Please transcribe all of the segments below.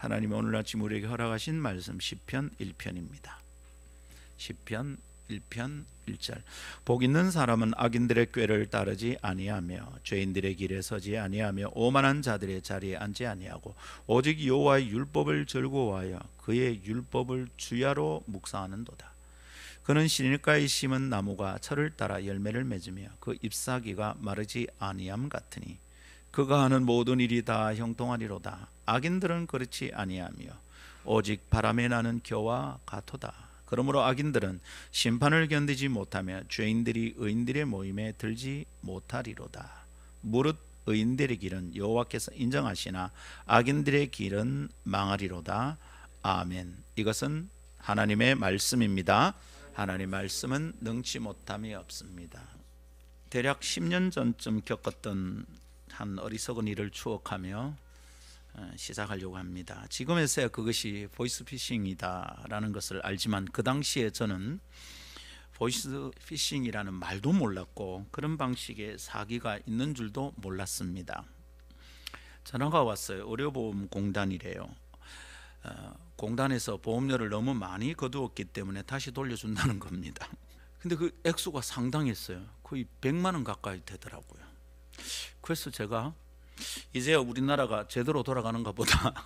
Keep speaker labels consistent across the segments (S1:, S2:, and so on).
S1: 하나님 오늘 아침 우리에게 허락하신 말씀 시편 1편입니다. 시편 1편 1절. 복 있는 사람은 악인들의 꾀를 따르지 아니하며 죄인들의 길에 서지 아니하며 오만한 자들의 자리에 앉지 아니하고 오직 여호와의 율법을 즐거워하여 그의 율법을 주야로 묵상하는도다. 그는 시냇가에 심은 나무가 철을 따라 열매를 맺으며 그 잎사귀가 마르지 아니함 같으니 그가 하는 모든 일이 다 형통하리로다. 악인들은 그렇지 아니하며 오직 바람에 나는 겨와 같도다. 그러므로 악인들은 심판을 견디지 못하며 죄인들이 의인들의 모임에 들지 못하리로다. 무릇 의인들의 길은 여호와께서 인정하시나 악인들의 길은 망하리로다. 아멘. 이것은 하나님의 말씀입니다. 하나님의 말씀은 능치 못함이 없습니다. 대략 10년 전쯤 겪었던 한 어리석은 일을 추억하며 시작하려고 합니다. 지금에서야 그것이 보이스피싱이다라는 것을 알지만 그 당시에 저는 보이스피싱이라는 말도 몰랐고 그런 방식의 사기가 있는 줄도 몰랐습니다. 전화가 왔어요. 의료보험공단이래요. 공단에서 보험료를 너무 많이 거두었기 때문에 다시 돌려준다는 겁니다. 근데 그 액수가 상당했어요. 거의 100만 원 가까이 되더라고요. 그래서 제가 이제야 우리나라가 제대로 돌아가는가 보다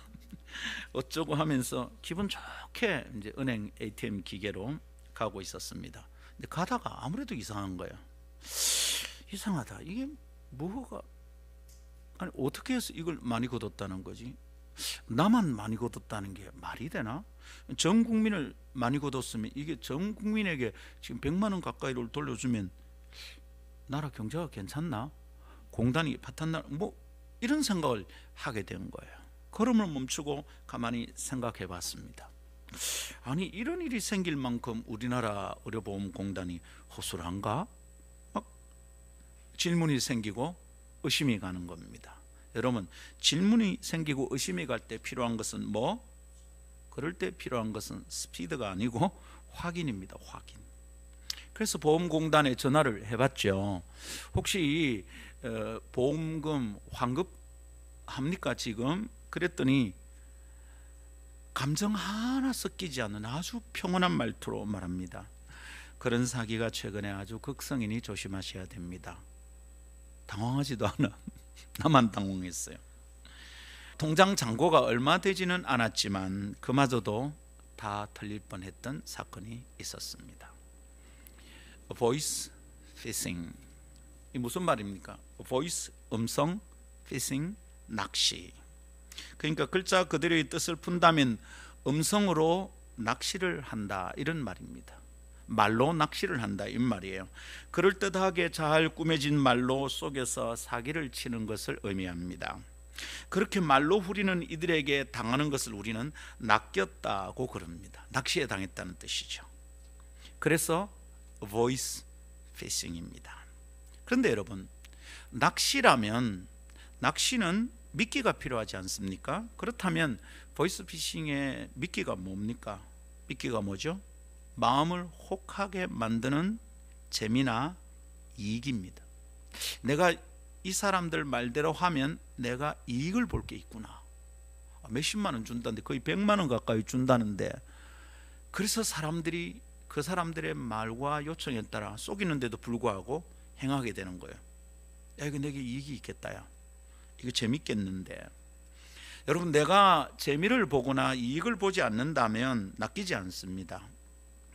S1: 어쩌고 하면서 기분 좋게 이제 은행 ATM 기계로 가고 있었습니다. 근데 가다가 아무래도 이상한 거예요. 이상하다. 이게 뭐가, 아니 어떻게 해서 이걸 많이 걷었다는 거지? 나만 많이 걷었다는 게 말이 되나? 전 국민을 많이 걷었으면 이게 전 국민에게 지금 100만 원 가까이를 돌려주면 나라 경제가 괜찮나? 공단이 파탄나? 뭐 이런 생각을 하게 된 거예요. 걸음을 멈추고 가만히 생각해 봤습니다. 아니 이런 일이 생길 만큼 우리나라 의료보험공단이 허술한가? 막 질문이 생기고 의심이 가는 겁니다. 여러분, 질문이 생기고 의심이 갈 때 필요한 것은 뭐? 그럴 때 필요한 것은 스피드가 아니고 확인입니다. 확인. 그래서 보험공단에 전화를 해봤죠. 혹시 보험금 환급합니까 지금? 그랬더니 감정 하나 섞이지 않는 아주 평온한 말투로 말합니다. 그런 사기가 최근에 아주 극성이니 조심하셔야 됩니다. 당황하지도 않아. 나만 당황했어요. 통장 잔고가 얼마 되지는 않았지만 그마저도 다 털릴 뻔했던 사건이 있었습니다. 보이스 피싱, 이 무슨 말입니까? 보이스, 음성, 피싱, 낚시. 그러니까 글자 그대로의 뜻을 푼다면 음성으로 낚시를 한다 이런 말입니다. 말로 낚시를 한다 이 말이에요. 그럴듯하게 잘 꾸며진 말로 속에서 사기를 치는 것을 의미합니다. 그렇게 말로 후리는 이들에게 당하는 것을 우리는 낚였다고 그럽니다. 낚시에 당했다는 뜻이죠. 그래서 voice fishing입니다. 그런데 여러분, 낚시라면 낚시는 미끼가 필요하지 않습니까? 그렇다면 보이스 피싱의 미끼가 뭡니까? 미끼가 뭐죠? 마음을 혹하게 만드는 재미나 이익입니다. 내가 이 사람들 말대로 하면 내가 이익을 볼 게 있구나. 몇십만 원 준다는데 거의 100만 원 가까이 준다는데, 그래서 사람들이 그 사람들의 말과 요청에 따라 속이는데도 불구하고 행하게 되는 거예요. 야, 이거 내게 이익이 있겠다. 야, 이거 재밌겠는데. 여러분, 내가 재미를 보거나 이익을 보지 않는다면 낚이지 않습니다.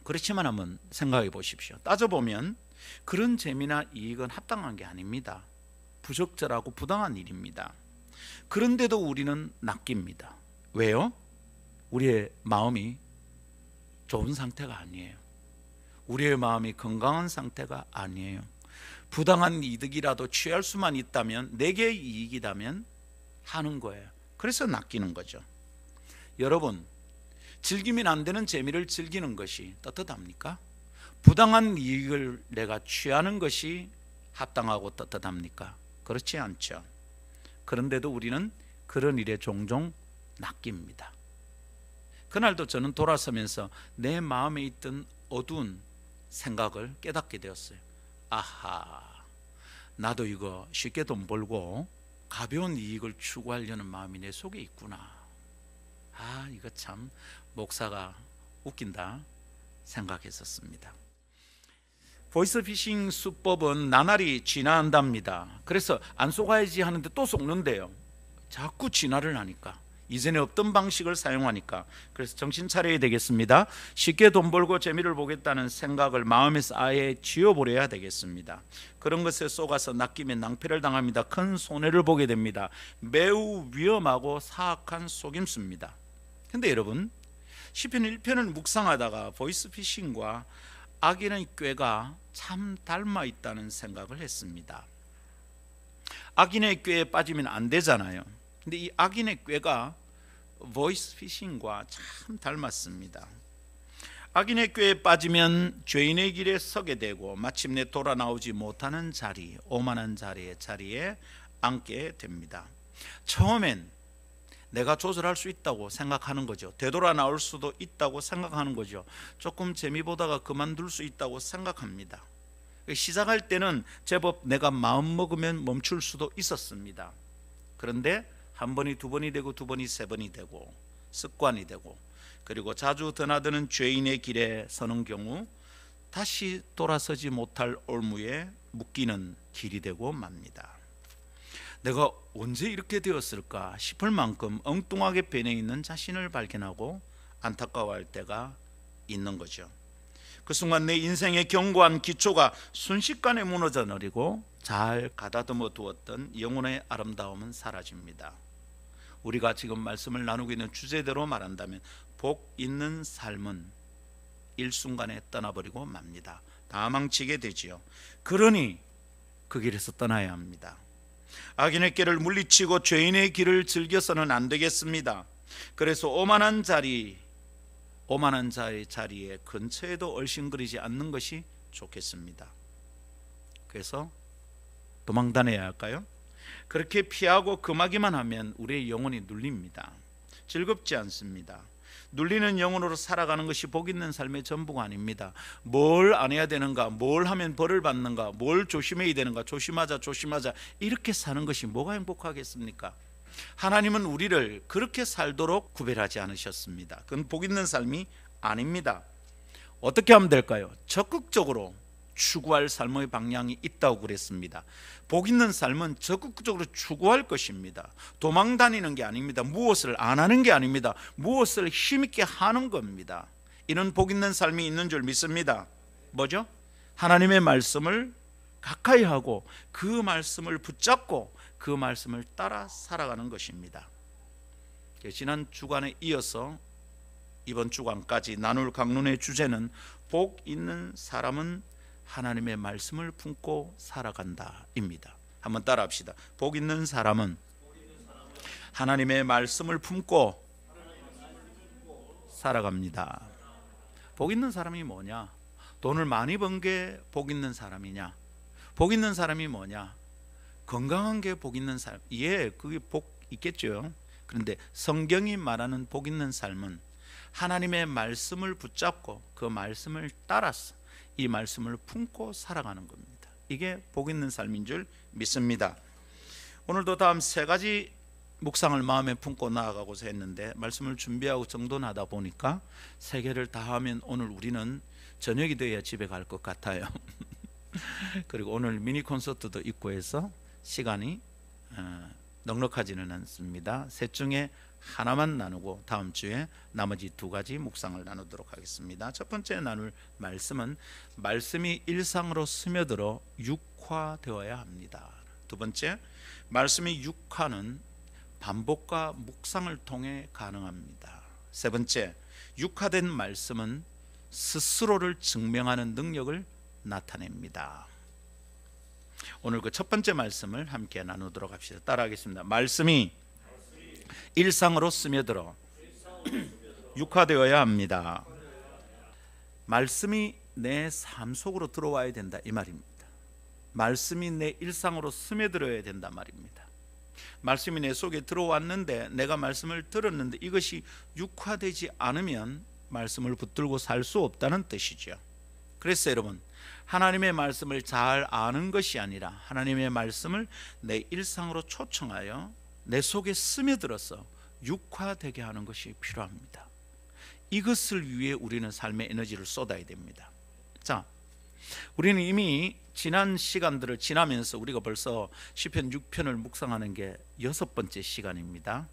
S1: 그렇지만 한번 생각해 보십시오. 따져보면 그런 재미나 이익은 합당한 게 아닙니다. 부적절하고 부당한 일입니다. 그런데도 우리는 낚입니다. 왜요? 우리의 마음이 좋은 상태가 아니에요. 우리의 마음이 건강한 상태가 아니에요. 부당한 이득이라도 취할 수만 있다면, 내게 이익이라면 하는 거예요. 그래서 낚이는 거죠. 여러분, 즐기면 안 되는 재미를 즐기는 것이 떳떳합니까? 부당한 이익을 내가 취하는 것이 합당하고 떳떳합니까? 그렇지 않죠. 그런데도 우리는 그런 일에 종종 낚입니다. 그날도 저는 돌아서면서 내 마음에 있던 어두운 생각을 깨닫게 되었어요. 아하, 나도 이거 쉽게 돈 벌고 가벼운 이익을 추구하려는 마음이 내 속에 있구나. 이거 참 목사가 웃긴다 생각했었습니다. 보이스피싱 수법은 나날이 진화한답니다. 그래서 안 속아야지 하는데 또 속는데요. 자꾸 진화를 하니까, 이전에 없던 방식을 사용하니까, 그래서 정신 차려야 되겠습니다. 쉽게 돈 벌고 재미를 보겠다는 생각을 마음에서 아예 지워버려야 되겠습니다. 그런 것에 속아서 낚이면 낭패를 당합니다. 큰 손해를 보게 됩니다. 매우 위험하고 사악한 속임수입니다. 근데 여러분, 시편 1편을 묵상하다가 보이스피싱과 악인의 꾀가 참 닮아 있다는 생각을 했습니다. 악인의 꾀에 빠지면 안 되잖아요. 근데 이 악인의 꾀가 보이스피싱과 참 닮았습니다. 악인의 꾀에 빠지면 죄인의 길에 서게 되고 마침내 돌아 나오지 못하는 자리, 오만한 자리에 앉게 됩니다. 처음엔 내가 조절할 수 있다고 생각하는 거죠. 되돌아 나올 수도 있다고 생각하는 거죠. 조금 재미 보다가 그만둘 수 있다고 생각합니다. 시작할 때는 제법 내가 마음 먹으면 멈출 수도 있었습니다. 그런데 한 번이 두 번이 되고 두 번이 세 번이 되고 습관이 되고, 그리고 자주 드나드는 죄인의 길에 서는 경우 다시 돌아서지 못할 올무에 묶이는 길이 되고 맙니다. 내가 언제 이렇게 되었을까 싶을 만큼 엉뚱하게 변해 있는 자신을 발견하고 안타까워할 때가 있는 거죠. 그 순간 내 인생의 견고한 기초가 순식간에 무너져 내리고 잘 가다듬어 두었던 영혼의 아름다움은 사라집니다. 우리가 지금 말씀을 나누고 있는 주제대로 말한다면 복 있는 삶은 일순간에 떠나버리고 맙니다. 다 망치게 되지요. 그러니 그 길에서 떠나야 합니다. 악인의 길을 물리치고 죄인의 길을 즐겨서는 안 되겠습니다. 그래서 오만한 자의 자리에 근처에도 얼씬거리지 않는 것이 좋겠습니다. 그래서 도망 다녀야 할까요? 그렇게 피하고 금하기만 하면 우리의 영혼이 눌립니다. 즐겁지 않습니다. 눌리는 영혼으로 살아가는 것이 복 있는 삶의 전부가 아닙니다. 뭘 안 해야 되는가, 뭘 하면 벌을 받는가, 뭘 조심해야 되는가, 조심하자 이렇게 사는 것이 뭐가 행복하겠습니까? 하나님은 우리를 그렇게 살도록 구별하지 않으셨습니다. 그건 복 있는 삶이 아닙니다. 어떻게 하면 될까요? 적극적으로 추구할 삶의 방향이 있다고 그랬습니다. 복 있는 삶은 적극적으로 추구할 것입니다. 도망 다니는 게 아닙니다. 무엇을 안 하는 게 아닙니다. 무엇을 힘있게 하는 겁니다. 이런 복 있는 삶이 있는 줄 믿습니다. 뭐죠? 하나님의 말씀을 가까이 하고 그 말씀을 붙잡고 그 말씀을 따라 살아가는 것입니다. 지난 주간에 이어서 이번 주간까지 나눌 강론의 주제는 복 있는 사람은 하나님의 말씀을 품고 살아간다입니다. 한번 따라 합시다. 복 있는 사람은 하나님의 말씀을 품고 살아갑니다. 복 있는 사람이 뭐냐? 돈을 많이 번 게 복 있는 사람이냐? 복 있는 사람이 뭐냐? 건강한 게 복 있는 삶. 예, 그게 복 있겠죠. 그런데 성경이 말하는 복 있는 삶은 하나님의 말씀을 붙잡고 그 말씀을 따라서 이 말씀을 품고 살아가는 겁니다. 이게 복 있는 삶인 줄 믿습니다. 오늘도 다음 세 가지 묵상을 마음에 품고 나아가고자 했는데 말씀을 준비하고 정돈하다 보니까 세 개를 다 하면 오늘 우리는 저녁이 돼야 집에 갈 것 같아요. 그리고 오늘 미니 콘서트도 있고 해서 시간이 넉넉하지는 않습니다. 셋 중에 하나만 나누고 다음 주에 나머지 두 가지 묵상을 나누도록 하겠습니다. 첫 번째 나눌 말씀은 말씀이 일상으로 스며들어 육화되어야 합니다. 두 번째, 말씀이 육화는 반복과 묵상을 통해 가능합니다. 세 번째, 육화된 말씀은 스스로를 증명하는 능력을 나타냅니다. 오늘 그 첫 번째 말씀을 함께 나누도록 합시다. 따라하겠습니다. 말씀이 일상으로 스며들어 육화되어야 합니다. 말씀이 내 삶 속으로 들어와야 된다 이 말입니다. 말씀이 내 일상으로 스며들어야 된다 말입니다. 말씀이 내 속에 들어왔는데 내가 말씀을 들었는데 이것이 육화되지 않으면 말씀을 붙들고 살 수 없다는 뜻이죠. 그래서 여러분, 하나님의 말씀을 잘 아는 것이 아니라 하나님의 말씀을 내 일상으로 초청하여 내 속에 스며들어서 육화되게 하는 것이 필요합니다. 이것을 위해 우리는 삶의 에너지를 쏟아야 됩니다. 자, 우리는 이미 지난 시간들을 지나면서 우리가 벌써 시편 6편을 묵상하는 게 6번째 시간입니다.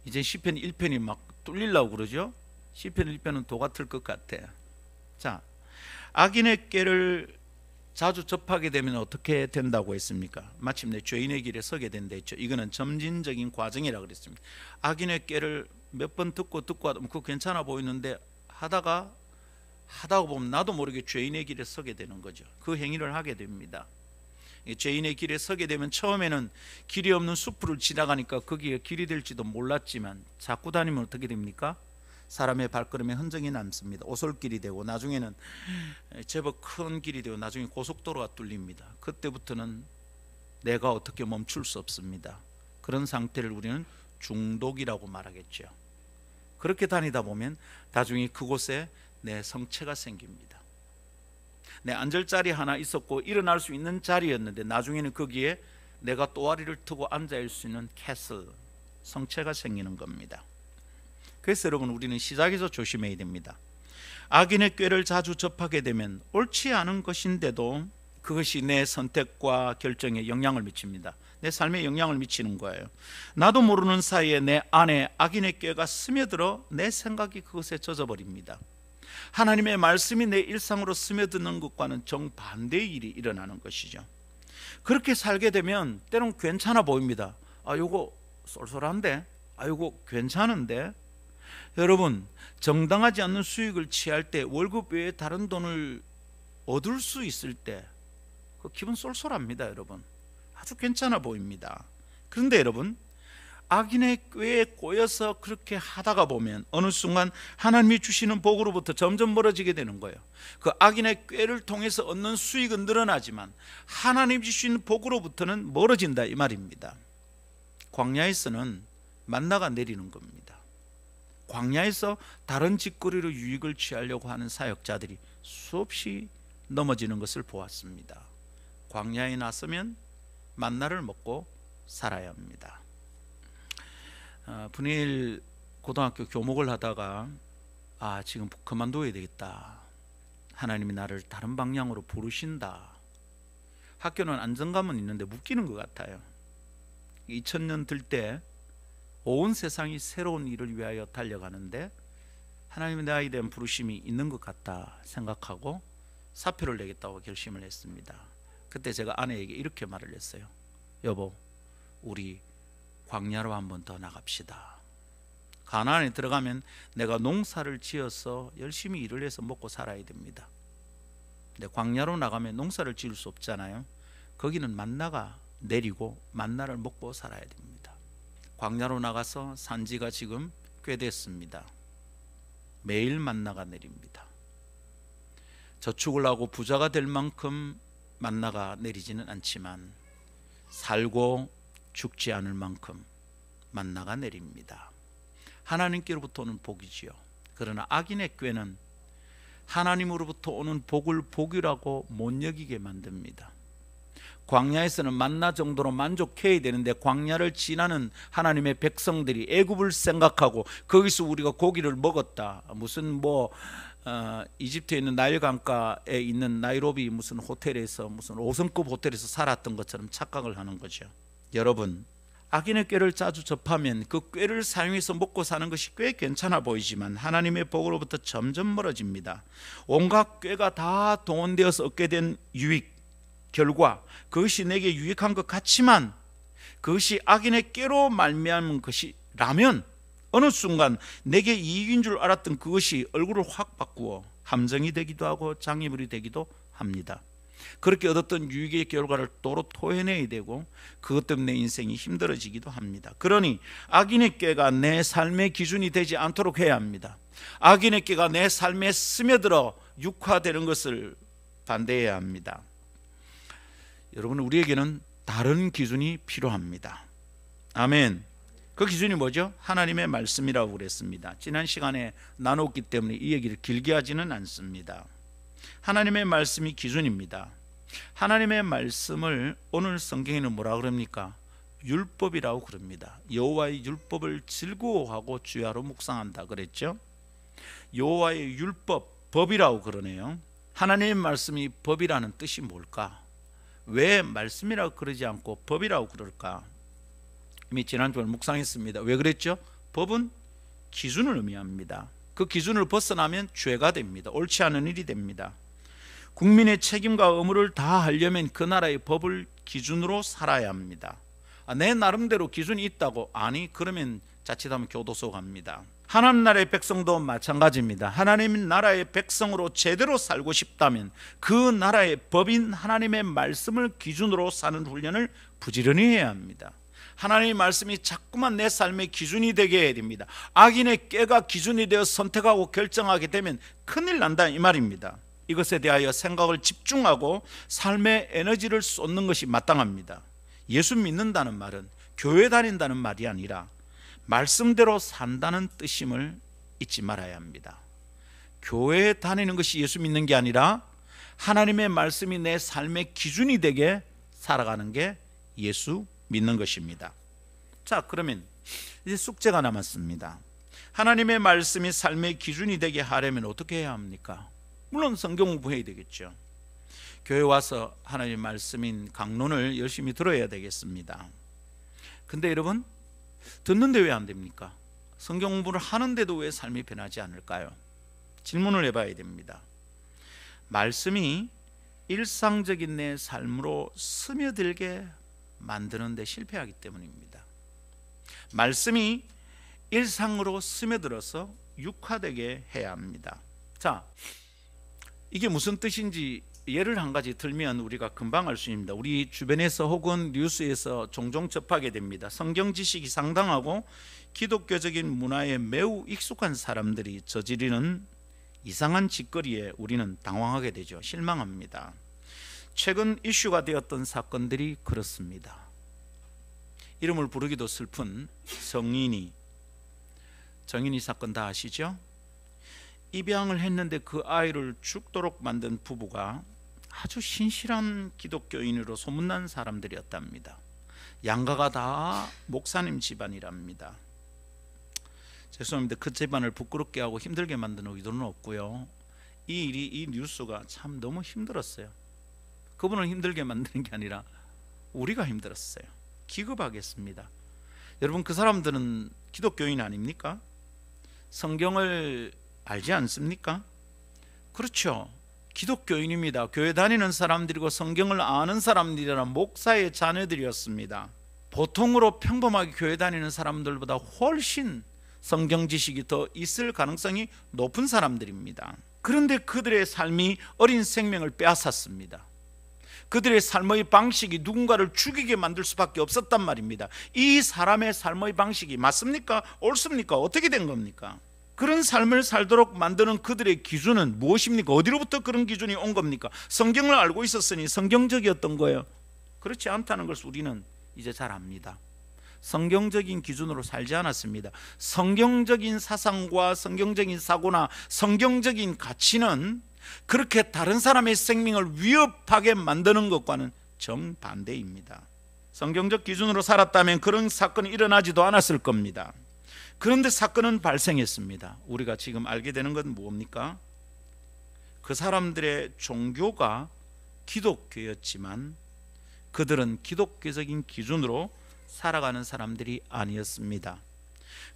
S1: 이제 시편 1편이 막 뚫리려고 그러죠. 시편 1편은 도 같을 것 같아요. 자, 악인의 꾀를 자주 접하게 되면 어떻게 된다고 했습니까? 마침내 죄인의 길에 서게 된다 했죠. 이거는 점진적인 과정이라고 그랬습니다. 악인의 꾀를 몇 번 듣고 하다 그거 괜찮아 보이는데 하다가 보면 나도 모르게 죄인의 길에 서게 되는 거죠. 그 행위를 하게 됩니다. 죄인의 길에 서게 되면 처음에는 길이 없는 숲을 지나가니까 거기에 길이 될지도 몰랐지만 자꾸 다니면 어떻게 됩니까? 사람의 발걸음에 흔적이 남습니다. 오솔길이 되고 나중에는 제법 큰 길이 되고 나중에 고속도로가 뚫립니다. 그때부터는 내가 어떻게 멈출 수 없습니다. 그런 상태를 우리는 중독이라고 말하겠죠. 그렇게 다니다 보면 나중에 그곳에 내 성체가 생깁니다. 내 앉을 자리 하나 있었고 일어날 수 있는 자리였는데 나중에는 거기에 내가 또아리를 트고 앉아있을 수 있는 캐슬, 성체가 생기는 겁니다. 그래서 여러분 우리는 시작에서 조심해야 됩니다. 악인의 꾀를 자주 접하게 되면 옳지 않은 것인데도 그것이 내 선택과 결정에 영향을 미칩니다. 내 삶에 영향을 미치는 거예요. 나도 모르는 사이에 내 안에 악인의 꾀가 스며들어 내 생각이 그것에 젖어버립니다. 하나님의 말씀이 내 일상으로 스며드는 것과는 정반대의 일이 일어나는 것이죠. 그렇게 살게 되면 때론 괜찮아 보입니다. 요거 쏠쏠한데, 요거 괜찮은데. 여러분, 정당하지 않는 수익을 취할 때 월급 외에 다른 돈을 얻을 수 있을 때 그 기분 쏠쏠합니다. 여러분, 아주 괜찮아 보입니다. 그런데 여러분, 악인의 꾀에 꼬여서 그렇게 하다가 보면 어느 순간 하나님이 주시는 복으로부터 점점 멀어지게 되는 거예요. 그 악인의 꾀를 통해서 얻는 수익은 늘어나지만 하나님이 주시는 복으로부터는 멀어진다 이 말입니다. 광야에서는 만나가 내리는 겁니다. 광야에서 다른 짓거리로 유익을 취하려고 하는 사역자들이 수없이 넘어지는 것을 보았습니다. 광야에 나서면 만나를 먹고 살아야 합니다. 분일 고등학교 교목을 하다가 지금 그만둬야 되겠다. 하나님이 나를 다른 방향으로 부르신다. 학교는 안정감은 있는데 묶이는 것 같아요. 2000년 들 때 온 세상이 새로운 일을 위하여 달려가는데 하나님의 나에 대한 부르심이 있는 것 같다 생각하고 사표를 내겠다고 결심을 했습니다. 그때 제가 아내에게 이렇게 말을 했어요. 여보, 우리 광야로 한번 더 나갑시다. 가나안에 들어가면 내가 농사를 지어서 열심히 일을 해서 먹고 살아야 됩니다. 근데 광야로 나가면 농사를 지을 수 없잖아요. 거기는 만나가 내리고 만나를 먹고 살아야 됩니다. 광야로 나가서 산지가 지금 꽤 됐습니다. 매일 만나가 내립니다. 저축을 하고 부자가 될 만큼 만나가 내리지는 않지만 살고 죽지 않을 만큼 만나가 내립니다. 하나님께로부터 오는 복이지요. 그러나 악인의 꾀는 하나님으로부터 오는 복을 복이라고 못 여기게 만듭니다. 광야에서는 만나 정도로 만족해야 되는데 광야를 지나는 하나님의 백성들이 애굽을 생각하고 거기서 우리가 고기를 먹었다. 무슨 이집트에 있는 나일 강가에 있는 나이로비 무슨 호텔에서 무슨 5성급 호텔에서 살았던 것처럼 착각을 하는 거죠. 여러분, 악인의 꾀를 자주 접하면 그 꾀를 사용해서 먹고 사는 것이 꽤 괜찮아 보이지만 하나님의 복으로부터 점점 멀어집니다. 온갖 꾀가 다 동원되어서 얻게 된 유익, 결과 그것이 내게 유익한 것 같지만 그것이 악인의 꾀로 말미암은 것이라면 어느 순간 내게 이익인 줄 알았던 그것이 얼굴을 확 바꾸어 함정이 되기도 하고 장애물이 되기도 합니다. 그렇게 얻었던 유익의 결과를 도로 토해내야 되고 그것 때문에 내 인생이 힘들어지기도 합니다. 그러니 악인의 꾀가 내 삶의 기준이 되지 않도록 해야 합니다. 악인의 꾀가 내 삶에 스며들어 육화되는 것을 반대해야 합니다. 여러분, 우리에게는 다른 기준이 필요합니다. 아멘. 그 기준이 뭐죠? 하나님의 말씀이라고 그랬습니다. 지난 시간에 나눴기 때문에 이 얘기를 길게 하지는 않습니다. 하나님의 말씀이 기준입니다. 하나님의 말씀을 오늘 성경에는 뭐라 그럽니까? 율법이라고 그럽니다. 여호와의 율법을 즐거워하고 주야로 묵상한다 그랬죠. 여호와의 율법, 법이라고 그러네요. 하나님의 말씀이 법이라는 뜻이 뭘까? 왜 말씀이라고 그러지 않고 법이라고 그럴까? 이미 지난주에 묵상했습니다. 왜 그랬죠? 법은 기준을 의미합니다. 그 기준을 벗어나면 죄가 됩니다. 옳지 않은 일이 됩니다. 국민의 책임과 의무를 다하려면 그 나라의 법을 기준으로 살아야 합니다. 내 나름대로 기준이 있다고? 아니, 그러면 자칫하면 교도소 갑니다. 하나님 나라의 백성도 마찬가지입니다. 하나님 나라의 백성으로 제대로 살고 싶다면 그 나라의 법인 하나님의 말씀을 기준으로 사는 훈련을 부지런히 해야 합니다. 하나님의 말씀이 자꾸만 내 삶의 기준이 되게 해야 됩니다. 악인의 꾀가 기준이 되어 선택하고 결정하게 되면 큰일 난다 이 말입니다. 이것에 대하여 생각을 집중하고 삶의 에너지를 쏟는 것이 마땅합니다. 예수 믿는다는 말은 교회 다닌다는 말이 아니라 말씀대로 산다는 뜻임을 잊지 말아야 합니다. 교회에 다니는 것이 예수 믿는 게 아니라 하나님의 말씀이 내 삶의 기준이 되게 살아가는 게 예수 믿는 것입니다. 자, 그러면 이제 숙제가 남았습니다. 하나님의 말씀이 삶의 기준이 되게 하려면 어떻게 해야 합니까? 물론 성경 공부해야 되겠죠. 교회 와서 하나님의 말씀인 강론을 열심히 들어야 되겠습니다. 근데 여러분, 듣는데 왜 안 됩니까? 성경 공부를 하는데도 왜 삶이 변하지 않을까요? 질문을 해봐야 됩니다. 말씀이 일상적인 내 삶으로 스며들게 만드는 데 실패하기 때문입니다. 말씀이 일상으로 스며들어서 육화되게 해야 합니다. 자, 이게 무슨 뜻인지 예를 한 가지 들면 우리가 금방 알 수 있습니다. 우리 주변에서 혹은 뉴스에서 종종 접하게 됩니다. 성경 지식이 상당하고 기독교적인 문화에 매우 익숙한 사람들이 저지르는 이상한 짓거리에 우리는 당황하게 되죠. 실망합니다. 최근 이슈가 되었던 사건들이 그렇습니다. 이름을 부르기도 슬픈 정인이 사건 다 아시죠? 입양을 했는데 그 아이를 죽도록 만든 부부가 아주 신실한 기독교인으로 소문난 사람들이었답니다. 양가가 다 목사님 집안이랍니다. 죄송합니다. 그 집안을 부끄럽게 하고 힘들게 만드는 의도는 없고요. 이 뉴스가 참 너무 힘들었어요. 그분을 힘들게 만드는 게 아니라 우리가 힘들었어요. 기겁하겠습니다. 여러분, 그 사람들은 기독교인 아닙니까? 성경을 알지 않습니까? 그렇죠. 기독교인입니다. 교회 다니는 사람들이고 성경을 아는 사람들이라 목사의 자녀들이었습니다. 보통으로 평범하게 교회 다니는 사람들보다 훨씬 성경 지식이 더 있을 가능성이 높은 사람들입니다. 그런데 그들의 삶이 어린 생명을 빼앗았습니다. 그들의 삶의 방식이 누군가를 죽이게 만들 수밖에 없었단 말입니다. 이 사람의 삶의 방식이 맞습니까? 옳습니까? 어떻게 된 겁니까? 그런 삶을 살도록 만드는 그들의 기준은 무엇입니까? 어디로부터 그런 기준이 온 겁니까? 성경을 알고 있었으니 성경적이었던 거예요. 그렇지 않다는 것을 우리는 이제 잘 압니다. 성경적인 기준으로 살지 않았습니다. 성경적인 사상과 성경적인 사고나 성경적인 가치는 그렇게 다른 사람의 생명을 위협하게 만드는 것과는 정반대입니다. 성경적 기준으로 살았다면 그런 사건이 일어나지도 않았을 겁니다. 그런데 사건은 발생했습니다. 우리가 지금 알게 되는 건 뭡니까? 그 사람들의 종교가 기독교였지만 그들은 기독교적인 기준으로 살아가는 사람들이 아니었습니다.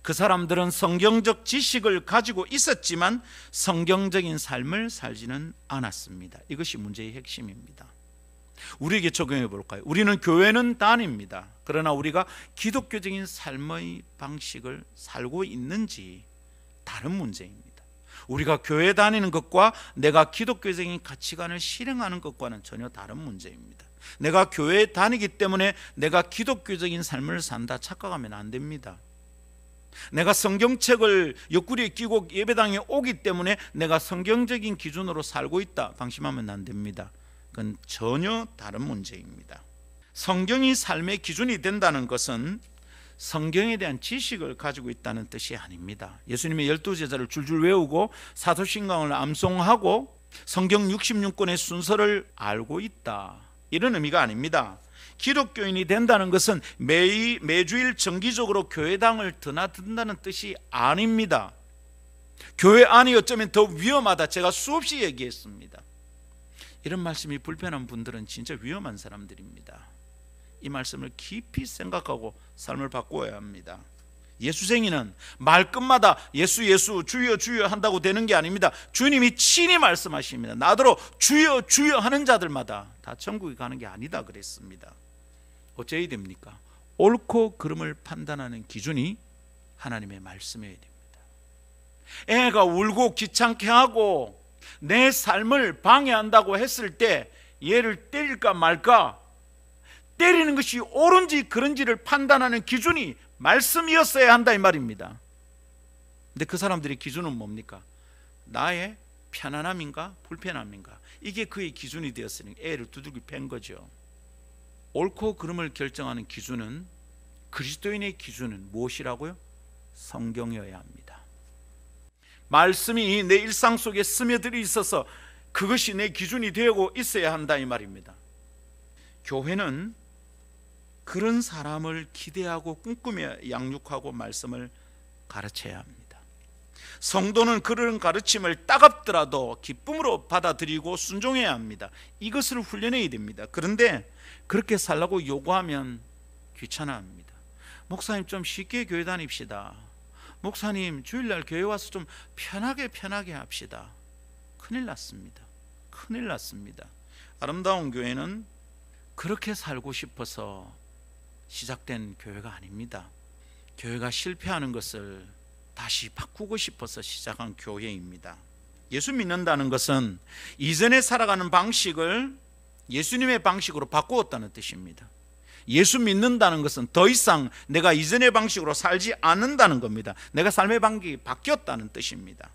S1: 그 사람들은 성경적 지식을 가지고 있었지만 성경적인 삶을 살지는 않았습니다. 이것이 문제의 핵심입니다. 우리에게 적용해 볼까요? 우리는 교회는 다닙니다. 그러나 우리가 기독교적인 삶의 방식을 살고 있는지 다른 문제입니다. 우리가 교회 다니는 것과 내가 기독교적인 가치관을 실행하는 것과는 전혀 다른 문제입니다. 내가 교회에 다니기 때문에 내가 기독교적인 삶을 산다 착각하면 안 됩니다. 내가 성경책을 옆구리에 끼고 예배당에 오기 때문에 내가 성경적인 기준으로 살고 있다 방심하면 안 됩니다. 그건 전혀 다른 문제입니다. 성경이 삶의 기준이 된다는 것은 성경에 대한 지식을 가지고 있다는 뜻이 아닙니다. 예수님의 12제자를 줄줄 외우고 사도신강을 암송하고 성경 66권의 순서를 알고 있다, 이런 의미가 아닙니다. 기독교인이 된다는 것은 매주일 정기적으로 교회당을 드나든다는 뜻이 아닙니다. 교회 안이 어쩌면 더 위험하다, 제가 수없이 얘기했습니다. 이런 말씀이 불편한 분들은 진짜 위험한 사람들입니다. 이 말씀을 깊이 생각하고 삶을 바꾸어야 합니다. 예수쟁이는 말끝마다 예수 예수 주여 주여 한다고 되는 게 아닙니다. 주님이 친히 말씀하십니다. 나더러 주여 주여 하는 자들마다 다 천국에 가는 게 아니다 그랬습니다. 어째야 됩니까? 옳고 그름을 판단하는 기준이 하나님의 말씀이어야 됩니다. 애가 울고 귀찮게 하고 내 삶을 방해한다고 했을 때 얘를 때릴까 말까, 때리는 것이 옳은지 그른지를 판단하는 기준이 말씀이었어야 한다 이 말입니다. 근데 그 사람들의 기준은 뭡니까? 나의 편안함인가 불편함인가, 이게 그의 기준이 되었으니 애를 두들겨 팬 거죠. 옳고 그름을 결정하는 기준은, 그리스도인의 기준은 무엇이라고요? 성경이어야 합니다. 말씀이 내 일상 속에 스며들어 있어서 그것이 내 기준이 되고 있어야 한다 이 말입니다. 교회는 그런 사람을 기대하고 꿈꾸며 양육하고 말씀을 가르쳐야 합니다. 성도는 그런 가르침을 따갑더라도 기쁨으로 받아들이고 순종해야 합니다. 이것을 훈련해야 됩니다. 그런데 그렇게 살라고 요구하면 귀찮아합니다. 목사님 좀 쉽게 교회 다닙시다. 목사님 주일날 교회 와서 좀 편하게 합시다. 큰일 났습니다. 큰일 났습니다. 아름다운 교회는 그렇게 살고 싶어서 시작된 교회가 아닙니다. 교회가 실패하는 것을 다시 바꾸고 싶어서 시작한 교회입니다. 예수 믿는다는 것은 이전에 살아가는 방식을 예수님의 방식으로 바꾸었다는 뜻입니다. 예수 믿는다는 것은 더 이상 내가 이전의 방식으로 살지 않는다는 겁니다. 내가 삶의 방식이 바뀌었다는 뜻입니다.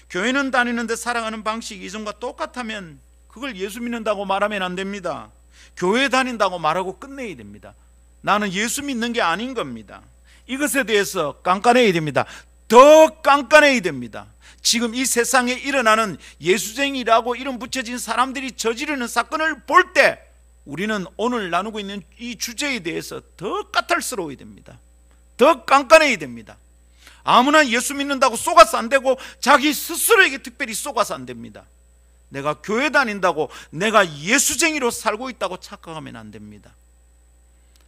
S1: 교회는 다니는데 살아가는 방식이 이전과 똑같다면 그걸 예수 믿는다고 말하면 안 됩니다. 교회 다닌다고 말하고 끝내야 됩니다. 나는 예수 믿는 게 아닌 겁니다. 이것에 대해서 깐깐해야 됩니다. 더 깐깐해야 됩니다. 지금 이 세상에 일어나는 예수쟁이라고 이름 붙여진 사람들이 저지르는 사건을 볼 때 우리는 오늘 나누고 있는 이 주제에 대해서 더 까탈스러워야 됩니다. 더 깐깐해야 됩니다. 아무나 예수 믿는다고 쏘가서 안 되고 자기 스스로에게 특별히 쏘가서 안 됩니다. 내가 교회 다닌다고 내가 예수쟁이로 살고 있다고 착각하면 안 됩니다.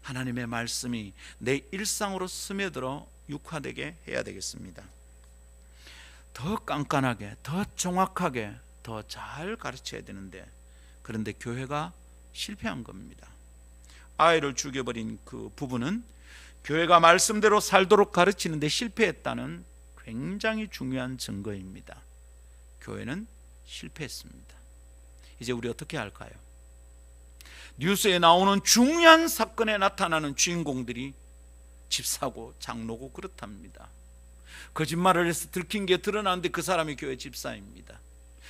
S1: 하나님의 말씀이 내 일상으로 스며들어 육화되게 해야 되겠습니다. 더 깐깐하게, 더 정확하게, 더 잘 가르쳐야 되는데, 그런데 교회가 실패한 겁니다. 아이를 죽여버린 그 부부는 교회가 말씀대로 살도록 가르치는데 실패했다는 굉장히 중요한 증거입니다. 교회는 실패했습니다. 이제 우리 어떻게 할까요? 뉴스에 나오는 중요한 사건에 나타나는 주인공들이 집사고 장로고 그렇답니다. 거짓말을 해서 들킨 게 드러나는데 그 사람이 교회 집사입니다.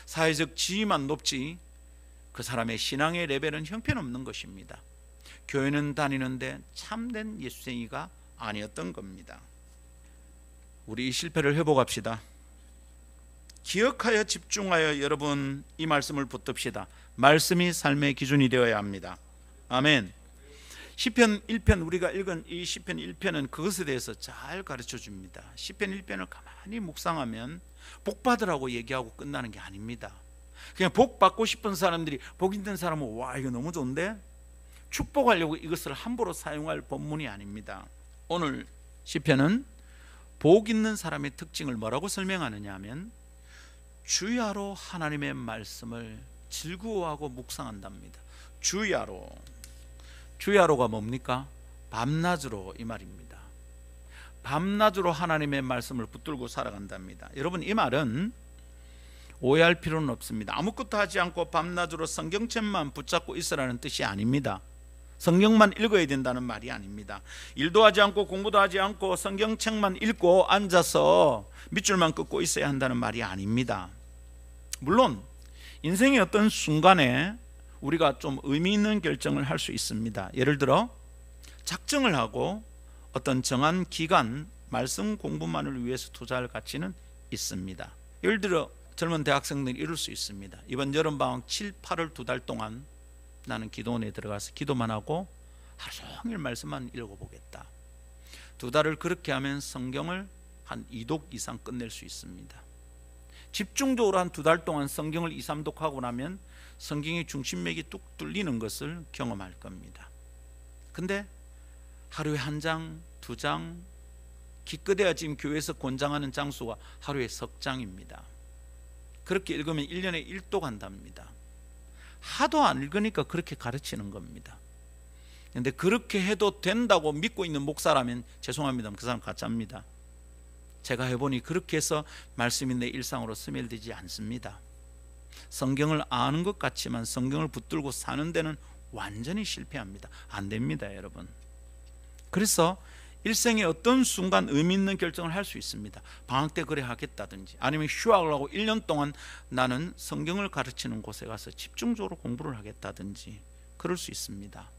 S1: 사회적 지위만 높지 그 사람의 신앙의 레벨은 형편없는 것입니다. 교회는 다니는데 참된 예수쟁이가 아니었던 겁니다. 우리 이 실패를 회복합시다. 기억하여 집중하여 여러분 이 말씀을 붙듭시다. 말씀이 삶의 기준이 되어야 합니다. 아멘. 시편 1편, 우리가 읽은 이 시편 1편은 그것에 대해서 잘 가르쳐 줍니다. 시편 1편을 가만히 묵상하면 복 받으라고 얘기하고 끝나는 게 아닙니다. 그냥 복 받고 싶은 사람들이, 복 있는 사람은 와 이거 너무 좋은데, 축복하려고 이것을 함부로 사용할 본문이 아닙니다. 오늘 시편은 복 있는 사람의 특징을 뭐라고 설명하느냐 하면 주야로 하나님의 말씀을 즐거워하고 묵상한답니다. 주야로가 뭡니까? 밤낮으로 이 말입니다. 밤낮으로 하나님의 말씀을 붙들고 살아간답니다. 여러분, 이 말은 오해할 필요는 없습니다. 아무것도 하지 않고 밤낮으로 성경책만 붙잡고 있으라는 뜻이 아닙니다. 성경만 읽어야 된다는 말이 아닙니다. 일도 하지 않고 공부도 하지 않고 성경책만 읽고 앉아서 밑줄만 긋고 있어야 한다는 말이 아닙니다. 물론 인생의 어떤 순간에 우리가 좀 의미 있는 결정을 할 수 있습니다. 예를 들어 작정을 하고 어떤 정한 기간 말씀 공부만을 위해서 투자할 가치는 있습니다. 예를 들어 젊은 대학생들이 이럴 수 있습니다. 이번 여름방학 7, 8월 2달 동안 나는 기도원에 들어가서 기도만 하고 하루 종일 말씀만 읽어보겠다. 2달을 그렇게 하면 성경을 한 2독 이상 끝낼 수 있습니다. 집중적으로 한 2달 동안 성경을 2, 3독 하고 나면 성경의 중심맥이 뚝 뚫리는 것을 경험할 겁니다. 근데 하루에 1장, 2장, 기껏해야 지금 교회에서 권장하는 장수가 하루에 3장입니다. 그렇게 읽으면 1년에 1독 한답니다. 하도 안 읽으니까 그렇게 가르치는 겁니다. 그런데 그렇게 해도 된다고 믿고 있는 목사라면 죄송합니다, 그 사람 가짜입니다. 제가 해보니 그렇게 해서 말씀이 내 일상으로 스며들지 않습니다. 성경을 아는 것 같지만 성경을 붙들고 사는 데는 완전히 실패합니다. 안 됩니다, 여러분. 그래서 일생의 어떤 순간 의미 있는 결정을 할 수 있습니다. 방학 때 그래 하겠다든지, 아니면 휴학을 하고 1년 동안 나는 성경을 가르치는 곳에 가서 집중적으로 공부를 하겠다든지 그럴 수 있습니다.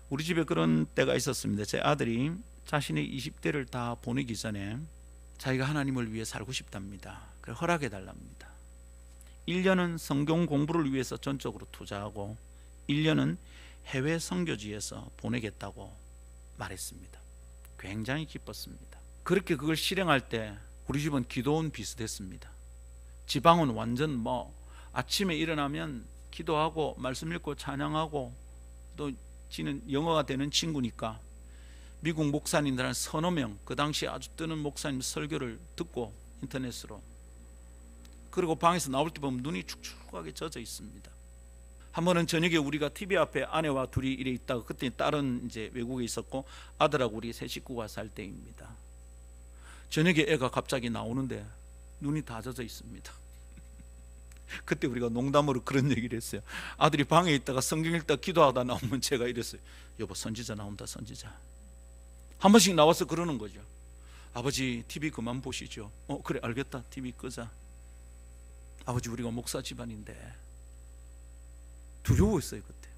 S1: 우리 집에 그런 때가 있었습니다. 제 아들이 자신의 20대를 다 보내기 전에 자기가 하나님을 위해 살고 싶답니다. 그래 허락해 달랍니다. 1년은 성경 공부를 위해서 전적으로 투자하고 1년은 해외 선교지에서 보내겠다고 말했습니다. 굉장히 기뻤습니다. 그렇게 그걸 실행할 때 우리 집은 기도원 비슷했습니다. 지방은 완전 아침에 일어나면 기도하고 말씀 읽고 찬양하고, 또 지는 영어가 되는 친구니까 미국 목사님들 한 서너 명, 그 당시 아주 뜨는 목사님 설교를 듣고 인터넷으로, 그리고 방에서 나올 때 보면 눈이 축축하게 젖어 있습니다. 한 번은 저녁에 우리가 TV 앞에 아내와 둘이 이래 있다가, 그때 딸은 이제 외국에 있었고 아들하고 우리 세 식구가 살 때입니다. 저녁에 애가 갑자기 나오는데 눈이 다 젖어 있습니다. 그때 우리가 농담으로 그런 얘기를 했어요. 아들이 방에 있다가 성경 읽다가 기도하다 나오면 제가 이랬어요. 여보, 선지자 나온다, 선지자. 한 번씩 나와서 그러는 거죠. 아버지 TV 그만 보시죠. 그래 알겠다, TV 끄자. 아버지 우리가 목사 집안인데. 두려웠어요 그때.